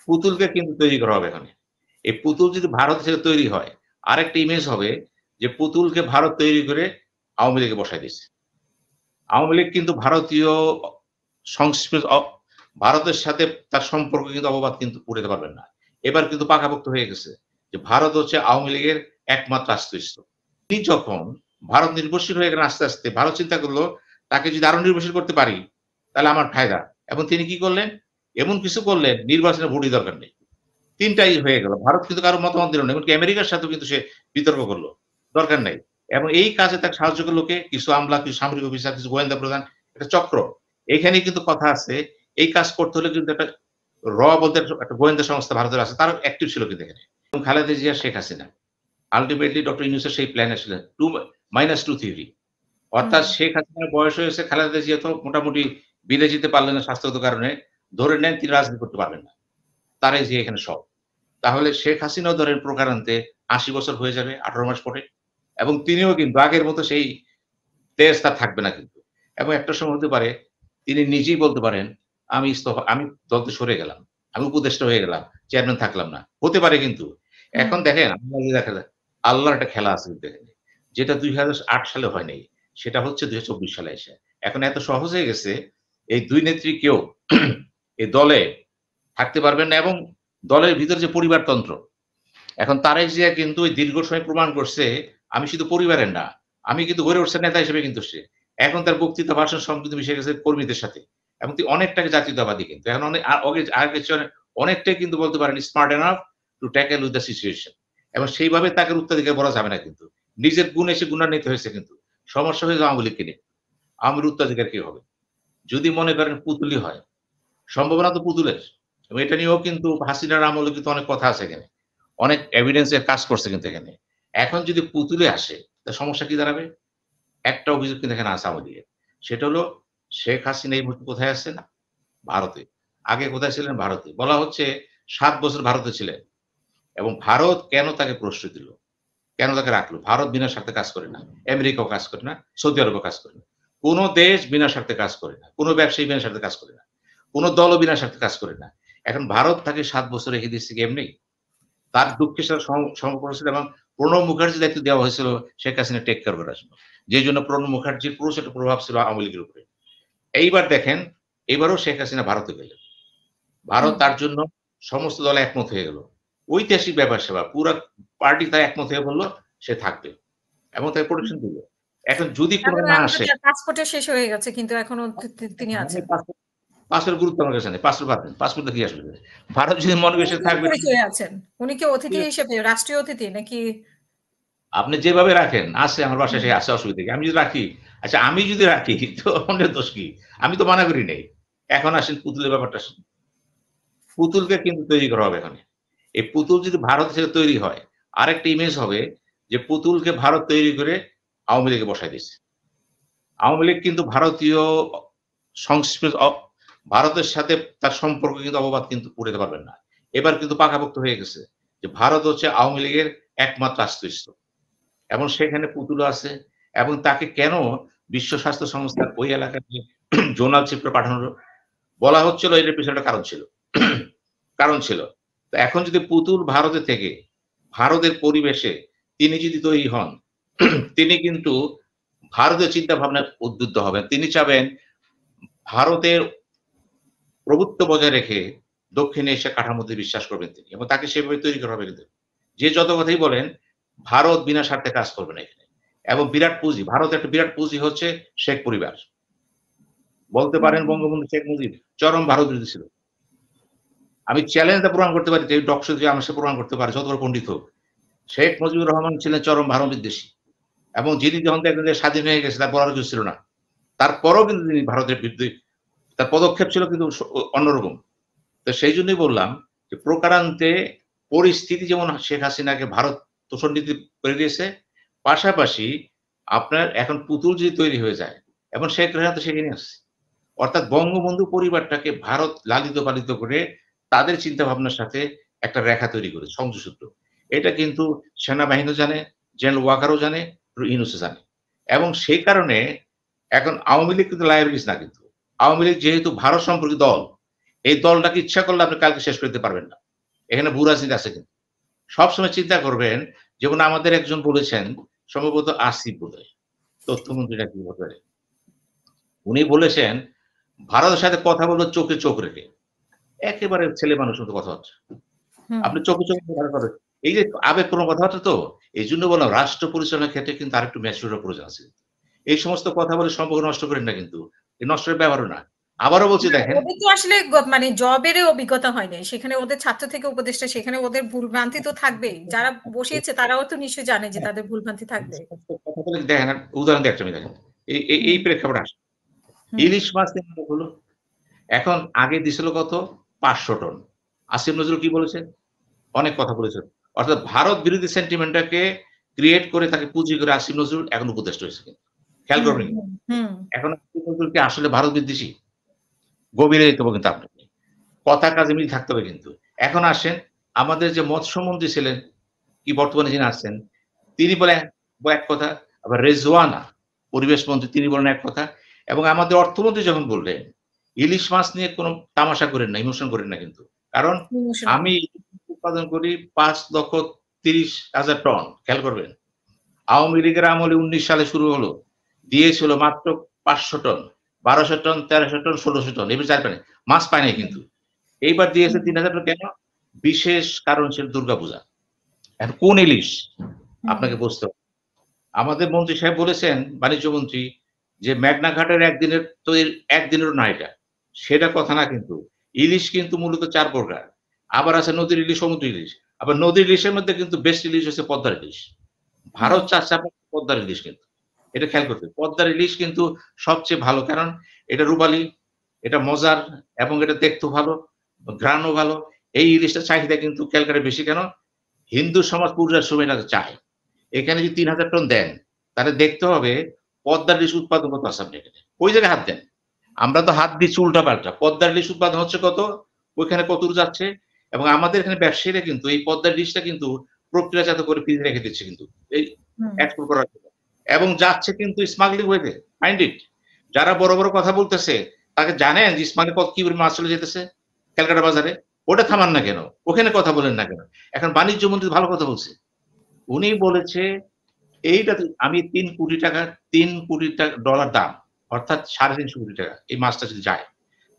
পুতুলকে কিন্তু তৈরি করা হবে এখানে। এই পুতুল যদি ভারত থেকে তৈরি হয়, আরেকটা ইমেজ হবে যে পুতুলকে ভারত তৈরি করে আওয়ামী লীগে বসায় দিছে। আওয়ামী লীগ কিন্তু ভারতীয় সংস্কৃতি ভারতের সাথে তার সম্পর্ক কিন্তু অববাদ কিন্তু উঠাতে পারবেন না। এবার কিন্তু পাকাপোক্ত হয়ে গেছে যে ভারত হচ্ছে আওয়ামী লীগের একমাত্র আশ্রয়স্থল। তিনি যখন ভারত নির্ভরশীল হয়ে গেলেন আস্তে, আস্তে ভারত চিন্তা করলো তাকে যদি আরো নির্ভরশীল করতে পারি, তাহলে আমার ফায়দা। এবং তিনি কি করলেন? এমন কিছু করলেন নির্বাচনে ভোটই দরকার নেই। ৩ টাই হয়ে গেল। ভারত কিন্তু কারো মতামত দিল না। এমনকি আমেরিকার সাথেও কিন্তু সে বিতর্ক করল। দরকার নাই। এবং এই কাজে তাকে সাহায্য করল কে? কিছু আমলা, কিছু সামরিক অফিসার, কিছু গোয়েন্দা প্রধান। একটা চক্র। এখানেই কিন্তু কথা আছে। এই কাজ করতে হলে কিন্তু একটা বলতে একটা গোয়েন্দা সংস্থা ভারতের আছে। তারা অ্যাক্টিভ ছিল কিন্তু এখানে। এবং খালেদা জিয়া, শেখ হাসিনা। আল্টিমেটলি ডক্টর ইউনূসের সেই প্ল্যানে ছিলেন। 2 -2 থিওরি। হুম। অর্থাৎ শেখ হাসিনার বয়স হয়েছে, খালেদা জিয়া তো মোটামুটি বিদেশ যেতে পারলেন না স্বাস্থ্যগত কারণে। ধরে নেন তিনি রাজনীতি করতে পারবেন না। তারাই যে এখানে সব। তাহলে শেখ হাসিনাও ধরেন প্রকারান্তে ৮০ বছর হয়ে যাবে ১৮ মাস পরে। এবং তিনিও কিন্তু আগের মতো সেই তেজ তার থাকবে না কিন্তু। এবং একটা সময় হতে পারে তিনি নিজেই বলতে পারেন, আমি দল থেকে সরে গেলাম। আমি উপদেষ্টা হয়ে গেলাম। চেয়ারম্যান থাকলাম না। হতে পারে কিন্তু। হুম। এখন দেখেন দেখা যায় আল্লাহর একটা খেলা আছে কিন্তু এখানে। যেটা ২০০৮ সালে হয় নাই। সেটা হচ্ছে ২০২৪ সালে এসে। এখন এত সহজ হয়ে গেছে এই ২ নেত্রী কেউ এই দলে থাকতে পারবেন না এবং দলের ভিতরে যে পরিবারতন্ত্র এখন তারেক জিয়া কিন্তু ওই দীর্ঘ সময় প্রমাণ করছে, আমি শুধু পরিবারের না, আমি কিন্তু গড়ে উঠছে নেতা হিসেবে কিন্তু সে। এখন তার বক্তৃতা, ভাষণ সব কিন্তু মিশে গেছে কর্মীদের সাথে। এবং তিনি অনেকটাকে জাতীয়তাবাদী কিন্তু। এখন আগের চেয়ে অনেকটাই কিন্তু বলতে পারেন smart enough to tackle with the situation. এবং সেইভাবে তাকে উত্তরাধিকার বলা যাবে না কিন্তু। নিজের গুণ এসে গুণান্বিত হয়েছে কিন্তু। সমস্যা হয়েছে আওয়ামী লীগকে নিয়ে। আওয়ামী লীগ উত্তরাধিকার কি হবে? যদি মনে করেন পুতুলই হয়, সম্ভাবনা তো পুতুলের। এবং এটা নিয়েও কিন্তু হাসিনার আমলে কিন্তু অনেক কথা আছে এখানে। অনেক এভিডেন্স এর কাজ করছে কিন্তু এখানে। এখন যদি পুতুলে আসে, তা সমস্যা কি দাঁড়াবে? একটা অভিযোগ কিন্তু এখানে আছে আওয়ামী লীগের। সেটা হলো শেখ হাসিনা এই মুহূর্তে কোথায় আছেন? ভারতে। আগে কোথায় ছিলেন? ভারতে। বলা হচ্ছে ৭ বছর ভারতে ছিলেন। এবং ভারত কেন তাকে প্রশ্রয় দিল? কেন তাকে রাখলো? ভারত বিনা স্বার্থে কাজ করে না। আমেরিকাও কাজ করে না। সৌদি আরবও কাজ করে না। কোন দেশ বিনা স্বার্থে কাজ করে না। কোন ব্যবসায়ী বিনা স্বার্থে কাজ করে না। কোন দলও বিনা স্বার্থে কাজ করে না। এখন ভারত তাকে ৭ বছর রেখে দিচ্ছে কি এমনি? তার দুঃখের সাথে সমপর্ক ছিল এবং প্রণব মুখার্জির দায়িত্ব দেওয়া হয়েছিল শেখ হাসিনা টেক কেয়ার করার জন্য। যেই জন্য প্রণব মুখার্জির পুরো একটা প্রভাব ছিল আওয়ামী লীগের উপরে। এইবার দেখেন, এবারও শেখ হাসিনা ভারতে গেলেন। ভারত হুম। তার জন্য সমস্ত দল একমত হয়ে গেল। ঐতিহাসিক ব্যাপার-স্যাপার। পুরা পার্টি তাই একমত হয়ে বলল সে থাকবে। এবং তাকে হুম। প্রোটেকশন দিল। এখন যদি তার কোন মানে না এখন তো আসে পাসপোর্টের শেষ হয়ে গেছে কিন্তু এখনো তিনি আছেন। পাসপোর্ট গুরুত্ব আমার কাছে নেই। পাসপোর্ট বাদ দেন। পাসপোর্টটা কি আসবে? ভারত যদি মনে করে উনি সে কোন থাকবে ঠিক পরিচয়ে আছে। আছেন? উনি কি অতিথি হিসেবে রাষ্ট্রীয় অতিথি নাকি? আপনি যেভাবে রাখেন, আছে আমার বাসায় হুম। সে আছে অসুবিধা কি? আমি যদি রাখি, আচ্ছা আমি যদি রাখি তো অন্যের দোষ কি? আমি তো মানা করি নাই। এখন আসেন পুতুলের ব্যাপারটা আসেন। পুতুলকে কিন্তু তৈরি করা হবে এখানে। এই পুতুল যদি ভারত থেকে তৈরি হয়, আরেকটা ইমেজ হবে যে পুতুলকে ভারত তৈরি করে আওয়ামী লীগে বসায় দিছে। আওয়ামী লীগ কিন্তু ভারতীয় সংস্কৃতি ভারতের সাথে তার সম্পর্ক কিন্তু অববাদ কিন্তু উঠাতে পারবেন না। এবার কিন্তু পাকাপোক্ত হয়ে গেছে যে ভারত হচ্ছে আওয়ামী লীগের একমাত্র আশ্রয়স্থল। এবং সেখানে পুতুলও আছে এবং তাকে কেন বিশ্ব স্বাস্থ্য সংস্থার ওই এলাকায় জোনাল চিফ করে পাঠানো হলো? বলা হচ্ছিল এটার পেছনে একটা কারণ ছিল। কারণ ছিল। তো এখন যদি পুতুল ভারতে থেকে ভারতের পরিবেশে তিনি যদি তৈরি হন, তিনি কিন্তু ভারতের চিন্তা ভাবনায় উদ্বুদ্ধ হবেন। তিনি চাবেন ভারতের প্রভুত্ব বজায় রেখে দক্ষিণ এশিয়া কাঠামোতে বিশ্বাস করবেন তিনি এবং তাকে সেভাবে তৈরি করা হবে কিন্তু। যে যত কথাই বলেন, ভারত বিনা স্বার্থে কাজ করবে না এখানে। এবং বিরাট পুঁজি, ভারতের একটা বিরাট পুঁজি হচ্ছে শেখ পরিবার। বলতে হুম, পারেন হুম। বঙ্গবন্ধু শেখ মুজিব চরম ভারত বিরোধী ছিল। আমি চ্যালেঞ্জটা প্রমাণ করতে পারি যে ডক্টর যদি আমার সাথে প্রমাণ করতে পারে যত বড় পণ্ডিত হোক। শেখ মুজিবুর রহমান ছিলেন চরম ভারত বিদ্বেষী। এবং যিনি যখন দেখলেন যে স্বাধীন হয়ে গেছে তার বলার কিছু ছিল না। তারপরেও কিন্তু তিনি ভারতের বিরুদ্ধে তার পদক্ষেপ ছিল কিন্তু অন্যরকম। তো সেই জন্যই বললাম যে প্রকারান্তে পরিস্থিতি যেমন শেখ হাসিনাকে ভারত তোষণনীতি করে দিয়েছে, পাশাপাশি আপনার এখন পুতুল যদি তৈরি হয়ে যায়, এখন শেখ রেহানা তো সেখানেই আছে। অর্থাৎ বঙ্গবন্ধু পরিবারটাকে ভারত লালিত-পালিত করে তাদের চিন্তাভাবনার সাথে একটা রেখা তৈরি করেছে, সংযোগসূত্র। এটা কিন্তু সেনাবাহিনীও জানে, জেনারেল ওয়াকারও জানে, ইউনূসও জানে। এবং সেই কারণে এখন আওয়ামী লীগ কিন্তু লায়াবিলিটিস না কিন্তু। আওয়ামী লীগ যেহেতু ভারত সম্পর্কী দল, এই দলটাকে ইচ্ছা করলে আপনি কালকে শেষ করতে পারবেন না। এখানে ভূ রাজনীতি আছে কিন্তু। সবসময় চিন্তা করবেন, যেমন আমাদের একজন বলেছেন, সম্ভবত আসিফ বোধহয়, তথ্যমন্ত্রী নাকি হতে পারে। উনি বলেছেন, ভারতের সাথে কথা বলবে চোখে চোখ রেখে। একেবারে ছেলে মানুষের মতো কথাবার্তা। হুম, আপনি চোখে চোখে ব্যবহার করেন। এই যে আবেগপ্রবণ কথাবার্তা তো, এইজন্য বললাম রাষ্ট্র পরিচালনার ক্ষেত্রে কিন্তু আরেকটু ম্যাচিউর এর প্রয়োজন আছে। এই সমস্ত কথা বলে সম্পর্ক নষ্ট করেন না কিন্তু। এই নষ্টের ব্যবহারও না। আবারও বলছি না, দেখেন, ওদের তো আসলে মানে জবেরই অভিজ্ঞতা হয় নাই। সেখানে ওদের ছাত্র থেকে উপদেষ্টা, সেখানে ওদের ভুলভ্রান্তি তো থাকবেই। যারা বসিয়েছে তারাও তো নিশ্চয়ই জানে যে তাদের ভুলভ্রান্তি থাকবে। কথা বলে দেখেন, উদাহরণ দিই একটা আমি দেখেন। এই হুম, প্রেক্ষাপটে আসেন। হুম, ইলিশ মাছ নিয়ে হলো। এখন আগে দিছিল কত? ৫০০ টন। আসিফ নজরুল কি বলেছেন? অনেক কথা বলেছেন। অর্থাৎ ভারত বিরোধী সেন্টিমেন্টটাকে ক্রিয়েট করে তাকে পুঁজি করে আসিফ নজরুল এখন উপদেষ্টা হয়েছে কিন্তু। খেয়াল হুম, করবেন কিন্তু। হুম, হুম, এখন আসিফ নজরুল কি আসলে ভারত বিদ্বেষী? গভীরে যেতে হবে কিন্তু আপনাকে। কথা কাজে মিল থাকতে হবে কিন্তু। এখন আসেন, আমাদের যে মৎস্যমন্ত্রী ছিলেন, কি বর্তমানে যিনি আছেন, তিনি বলেন এক কথা, আবার রেজওয়ানা পরিবেশ মন্ত্রী তিনি বলেন এক কথা, এবং আমাদের অর্থমন্ত্রী যখন বললেন, ইলিশ মাছ নিয়ে কোন তামাশা করেন না, ইমোশন করেন না কিন্তু। কারণ ইমোশনাল। আমি উৎপাদন করি ৫,৩০,০০০ টন। খেয়াল করবেন। আওয়ামী লীগের আমলে ১৯ সালে শুরু হলো। দিয়েছিল মাত্র ৫০০ টন, ১২০০ টন, ১৩০০ টন, ১৬০০ টন। এবার ৪ পানি। মাছ পায় নাই হুম, কিন্তু। এইবার দিয়েছে হুম, ৩,০০০ টন কেন? বিশেষ কারণ ছিল দুর্গাপূজা। এখন কোন ইলিশ? হুম, আপনাকে বুঝতে হবে। আমাদের মন্ত্রী সাহেব বলেছেন, বাণিজ্য মন্ত্রী, যে মেঘনা ঘাটের একদিনের তো একদিনেরও না এটা। সেটা কথা না কিন্তু। ইলিশ কিন্তু মূলত ৪ প্রকার। আবার আছে নদীর ইলিশ, সমুদ্র ইলিশ। আবার নদীর ইলিশের মধ্যে কিন্তু বেস্ট ইলিশ হচ্ছে পদ্মার ইলিশ। হুম, ভারত চাচ্ছে আপনার পদ্মার ইলিশ কিন্তু। এটা খেয়াল করতে হবে। পদ্মার ইলিশ কিন্তু সবচেয়ে ভালো। কারণ এটা রূপালি, এটা মজার, এবং এটা দেখতেও ভালো, ঘ্রাণও ভালো। এই ইলিশটার চাহিদা কিন্তু ক্যালকাটায় বেশি কেন? হিন্দু সমাজ পূজার সময় এটাকে চায়। এখানে যদি ৩,০০০ টন দেন, তাহলে দেখতে হবে পদ্মার ইলিশ উৎপাদন কত আছে আপনি এখানে। ওই জায়গায় হাত দেন। আমরা তো হাত দিচ্ছি উল্টাপাল্টা। পদ্মার ইলিশ উৎপাদন হচ্ছে কত? ওইখানে কতদূর যাচ্ছে? এবং আমাদের এখানে ব্যবসায়ীরা কিন্তু এই পদ্মার ইলিশটা কিন্তু প্রক্রিয়াজাত করে ফ্রিজে রেখে দিচ্ছে কিন্তু। এই হুম, এক্সপোর্ট করার জন্য। এবং যাচ্ছে কিন্তু স্মাগলিং ওয়েতে। Mind it. যারা বড়, বড় কথা বলতেছে, তাকে জানেন যে স্মাগলিং কি পরিমাণ মাছ চলে যেতেছে ক্যালকাটা বাজারে? ওটা থামান না কেন? ওখানে কথা বলেন না কেন? এখন বাণিজ্য মন্ত্রী ভালো কথা বলছে। উনি বলেছে, এইটা তো আমি $৩,০০,০০,০০০ ডলার দাম। অর্থাৎ ৳৩৫০ কোটি। এই মাছটা যদি যায়।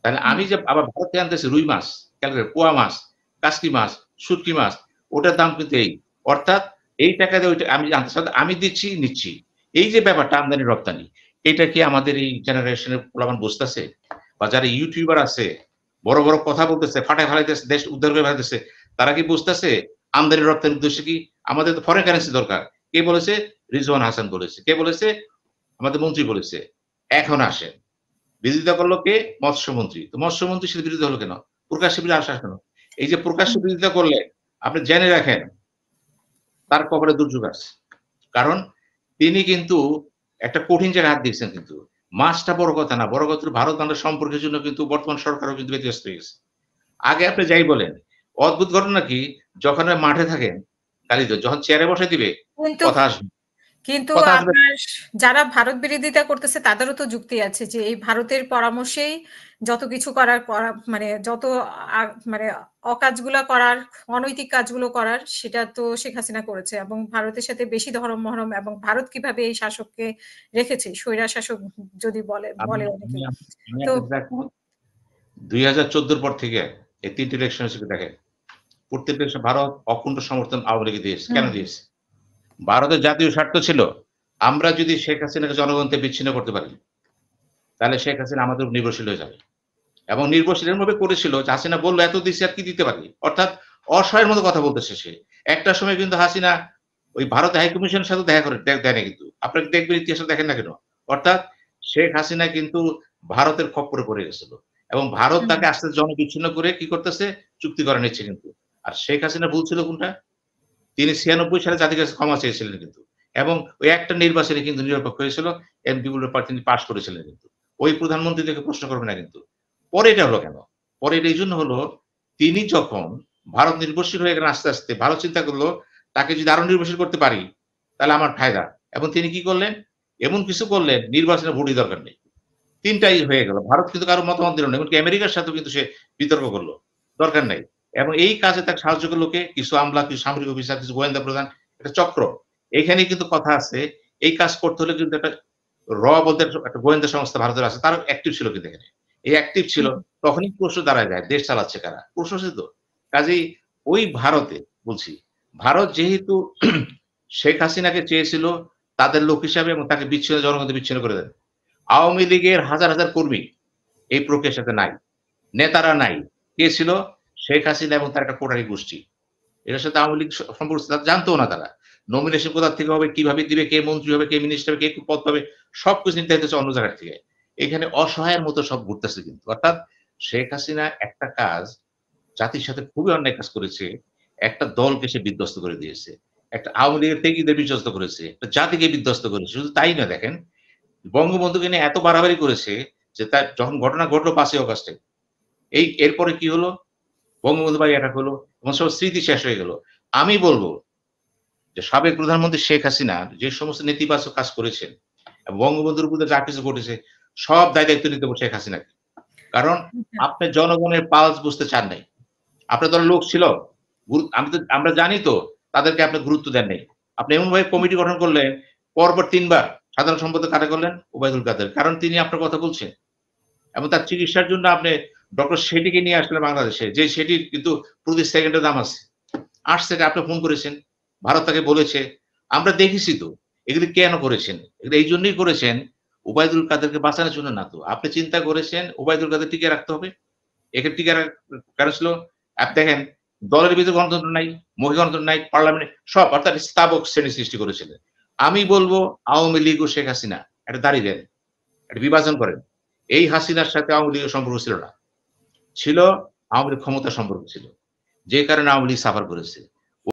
তাহলে হুম, আমি যে আবার ভারত থেকে আনতেছি রুই মাছ, ক্যালকুলেট পোয়া মাছ, কাসকি মাছ, শুটকি মাছ, ওটার দাম কিন্তু এই। অর্থাৎ এই টাকা দিয়ে ওইটা আমি আনতেছি। অর্থাৎ আমি দিচ্ছি, নিচ্ছি। এই যে ব্যাপারটা আমদানি রপ্তানি, এটা কি আমাদের এই জেনারেশনের পোলাপান বুঝতেছে? বা যারা ইউটিউবার আছে, বড়, বড় কথা বলতেছে, ফাটায় ফালাইতেছে, দেশ উদ্ধার করে ফেলাইতেছে, তারা কি বুঝতেছে আমদানি রপ্তানির উদ্দেশ্য কি? আমাদের তো ফরেন কারেন্সি দরকার। কে বলেছে? রিজওয়ান হাসান বলেছে। কে বলেছে? আমাদের মন্ত্রী বলেছে। এখন আসেন, বিরোধিতা করলো কে? মৎস্যমন্ত্রী। তো মৎস্যমন্ত্রীর সাথে বিরোধিতা হলো কেন? প্রকাশ্যে বিরোধী আসা কেন? এই যে প্রকাশ্যে হুম, বিরোধিতা করলে আপনি জেনে রাখেন তার কপালে দুর্যোগ আছে। কারণ তিনি কিন্তু একটা কঠিন জায়গায় হাত দিয়েছেন কিন্তু। মাছটা বড় কথা না। বড় কথা হলো ভারত বাংলার সম্পর্কের জন্য কিন্তু বর্তমান সরকারও কিন্তু ব্যতিব্যস্ত হয়ে গেছে। আগে আপনি যাই বলেন, অদ্ভুত ঘটনা কি, যখন ওই মাঠে থাকেন, খালি তো যখন চেয়ারে বসায় দিবে, কিন্তু কথা আসবে। কিন্তু কথা আসবে। আপনার যারা ভারত বিরোধিতা করতেছে তাদেরও তো যুক্তি আছে যে এই ভারতের পরামর্শেই যত কিছু করার মানে যত আ মানে অকাজগুলা করার, অনৈতিক কাজগুলো করার সেটা তো শেখ হাসিনা করেছে এবং ভারতের সাথে বেশি ধরম-মহরম এবং ভারত কিভাবে এই শাসককে রেখেছে, স্বৈরা শাসক যদি বলে আমি বলে আমি অনেকেই। আমি তো আপনার সাথে একমত। ২০১৪ র পর থেকে এই ৩ টি ইলেকশন হিসেবে দেখেন। প্রত্যেকটা ইলেকশন ভারত অখণ্ড সমর্থন আওয়ামী লীগকে দিয়েছে। কেন হুম, দিয়েছে? ভারতের জাতীয় স্বার্থ ছিল, আমরা যদি শেখ হাসিনাকে জনগণ থেকে বিচ্ছিন্ন করতে পারি, তাহলে শেখ হাসিনা আমাদের উপর নির্ভরশীল হয়ে যাবে। এবং নির্ভরশীল এমনভাবে করেছিল যে হাসিনা বলল, "এত দিছি আর কি দিতে পারি?" অর্থাৎ অসহায়ের মতো কথা বলতেছে সে। একটা সময় কিন্তু হাসিনা ওই ভারতের হাই কমিশনের সাথেও দেখা করে দেয় নাই কিন্তু। আপনারা দেখবেন ইতিহাসে দেখেন না কেন? অর্থাৎ শেখ হাসিনা কিন্তু ভারতের খপ্পরে পড়ে গেছিল। এবং ভারত হুম, তাকে আস্তে জনবিচ্ছিন্ন করে কি করতেছে? চুক্তি করে নিচ্ছে কিন্তু। আর শেখ হাসিনা ভুল ছিল কোনটা? তিনি ৯৬ সালে জাতির কাছে ক্ষমা চেয়েছিলেন কিন্তু। এবং ওই একটা নির্বাচনে কিন্তু নিরপেক্ষ হয়েছিল। বিপুল ব্যাপার তিনি পাস করেছিলেন কিন্তু। ওই প্রধানমন্ত্রী থেকে প্রশ্ন করবে না কিন্তু। পরে এটা হলো কেন? পরে এটা এইজন্য হলো, তিনি যখন ভারত নির্ভরশীল হয়ে গেলেন আস্তে, আস্তে ভারত চিন্তা করল, তাকে যদি আরো নির্ভরশীল করতে পারি, তাহলে আমার ফায়দা। এবং তিনি কি করলেন? এমন কিছু করলেন, নির্বাচনে ভোটই দরকার নেই। তিনটাই হয়ে গেল। ভারত কিন্তু কারো মতামত দিল না। এমনকি আমেরিকার সাথেও কিন্তু সে বিতর্ক করল। দরকার নাই। এবং এই কাজে তাকে সাহায্য করল কে? কিছু আমলা, কিছু সামরিক অফিসার, কিছু গোয়েন্দা প্রধান। একটা চক্র। এইখানেই কিন্তু কথা আছে। এই কাজ করতে হলে কিন্তু একটা বলতে একটা গোয়েন্দা সংস্থা ভারতের আছে। তারাও অ্যাক্টিভ ছিল কিন্তু এখানে। এই অ্যাক্টিভ ছিল। হুম, তখনই প্রশ্ন দাঁড়ায় যায়, দেশ চালাচ্ছে কারা? প্রশ্নসিত। কাজেই ওই ভারতে বলছি, ভারত যেহেতু শেখ হাসিনাকে চেয়েছিল তাদের লোক হিসাবে এবং তাকে জনগণ থেকে বিচ্ছিন্ন করে দেন। আওয়ামী লীগের হাজার, হাজার কর্মী এই প্রক্রিয়ার সাথে নাই। নেতারা নাই। কে ছিল? শেখ হাসিনা এবং তার একটা কোটারি গোষ্ঠী। এটার সাথে আওয়ামী লীগ সম্পর্ক তারা জানতও না তারা। নমিনেশন কোথা থেকে হবে, কিভাবে দিবে, কে মন্ত্রী হবে, কে মিনিস্টার হবে, কে পদ পাবে সবকিছু নির্ধারিত হচ্ছে অন্য জায়গা থেকে। এখানে অসহায়ের মতো সব ঘুরতেছে কিন্তু। অর্থাৎ শেখ হাসিনা একটা কাজ জাতির সাথে খুবই অন্যায় কাজ করেছে। একটা দলকে সে বিধ্বস্ত করে দিয়েছে। একটা আওয়ামী লীগের ত্যাগীদের বিধ্বস্ত করেছে। একটা জাতিকে বিধ্বস্ত করেছে। শুধু তাই না দেখেন, বঙ্গবন্ধুকে নিয়ে এত বাড়াবাড়ি করেছে যে তার যখন ঘটনা ঘটলো ৫ই অগাস্টে, এরপরে কি হলো? বঙ্গবন্ধু বাড়ি অ্যাটাক হলো এবং সব স্মৃতি শেষ হয়ে গেল। আমি বলব যে সাবেক প্রধানমন্ত্রী শেখ হাসিনা যে সমস্ত নেতিবাচক কাজ করেছেন এবং বঙ্গবন্ধুর উপরে যা কিছু ঘটেছে সব দায়-দায়িত্ব নিতে হবে শেখ হাসিনাকে। কারণ হুম, আপনি জনগণের পালস বুঝতে চান নাই। আপনার দলের লোক ছিল। আমরা জানি তো তাদেরকে আপনি গুরুত্ব দেন নাই। আপনি এমনভাবে কমিটি গঠন করলেন, পরপর ৩ বার সাধারণ সম্পাদক কারা করলেন? ওবায়দুল কাদের। কারণ তিনি আপনার কথা বলছেন। এবং তার চিকিৎসার জন্য আপনি ডক্টর শেঠিকে নিয়ে আসলেন বাংলাদেশে। যে সেটির কিন্তু প্রতি সেকেন্ডে দাম আছে। আসছে আপনি ফোন করেছেন। ভারত তাকে বলেছে। আমরা দেখেছি তো। এগুলি কেন করেছেন? এগুলো এইজন্যই করেছেন ওবায়দুল কাদেরকে বাঁচানোর জন্য না তো। আপনি চিন্তা করেছেন ওবায়দুল কাদের টিকিয়ে রাখতে হবে। একে টিকে কারণ ছিল দেখেন দলের ভিতরে গণতন্ত্র নাই, মহিলা গণতন্ত্র নাই, পার্লামেন্টে সব অর্থাৎ স্তাবক শ্রেণী সৃষ্টি করেছিলেন। আমি বলব আওয়ামী লীগ ও শেখ হাসিনা একটা দাঁড়িয়ে দেন, একটা বিভাজন করেন। এই হাসিনার সাথে আওয়ামী লীগের সম্পর্ক ছিল না। ছিল আওয়ামী লীগ ক্ষমতার সম্পর্ক ছিল। যে কারণে আওয়ামী লীগ সাফার করেছে।